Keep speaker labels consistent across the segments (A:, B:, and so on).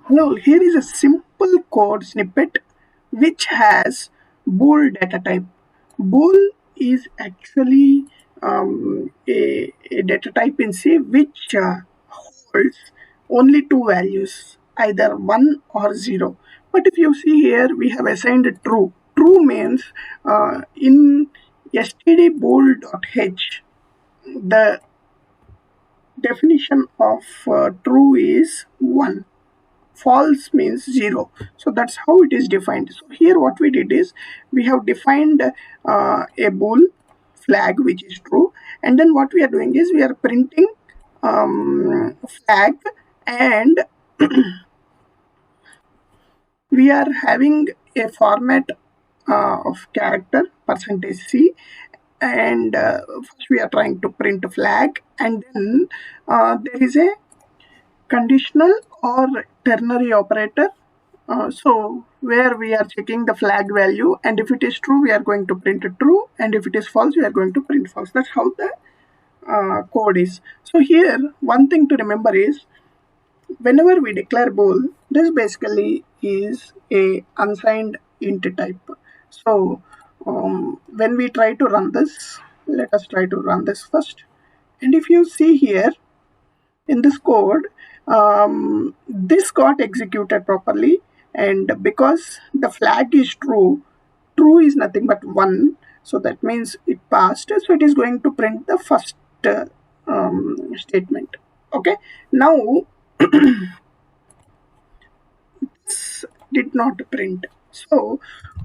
A: Hello, here is a simple code snippet which has bool data type. Bool is actually a data type in C which holds only two values, either 1 or 0. But if you see here, we have assigned true. True means in stdbool.h, the definition of true is 1. False means 0. So that's how it is defined. So here what we did is we have defined a bool flag which is true, and then what we are doing is we are printing flag, and we are having a format of character %c, and first we are trying to print a flag, and then there is a conditional or ternary operator, so where we are checking the flag value, and if it is true we are going to print true, and if it is false we are going to print false. That's how the code is. So here one thing to remember is whenever we declare bool, this basically is a unsigned int type. So when we try to run this, let us try to run this first, and if you see here in this code, this got executed properly, and because the flag is true, true is nothing but 1, so that means it passed, so it is going to print the first statement. Okay, now this did not print, so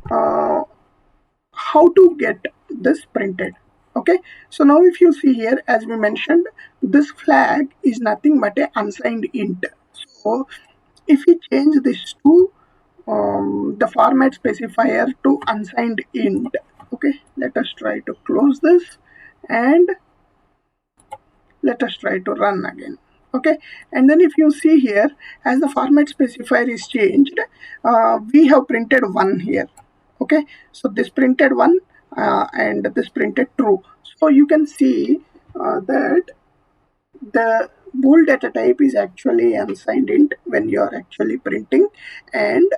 A: how to get this printed? Okay, so now if you see here, as we mentioned, this flag is nothing but a unsigned int. So if we change this to the format specifier to unsigned int, okay, let us try to close this and let us try to run again. Okay, and then if you see here, as the format specifier is changed, we have printed 1 here. Okay, so this printed 1 and this printed true. So you can see that the bool data type is actually unsigned int when you are actually printing, and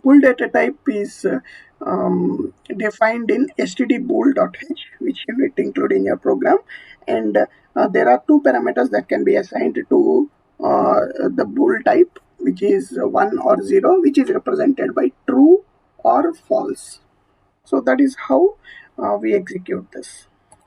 A: bool data type is defined in stdbool.h, which you need to include in your program, and there are two parameters that can be assigned to the bool type, which is 1 or 0, which is represented by true or false. So that is how we execute this.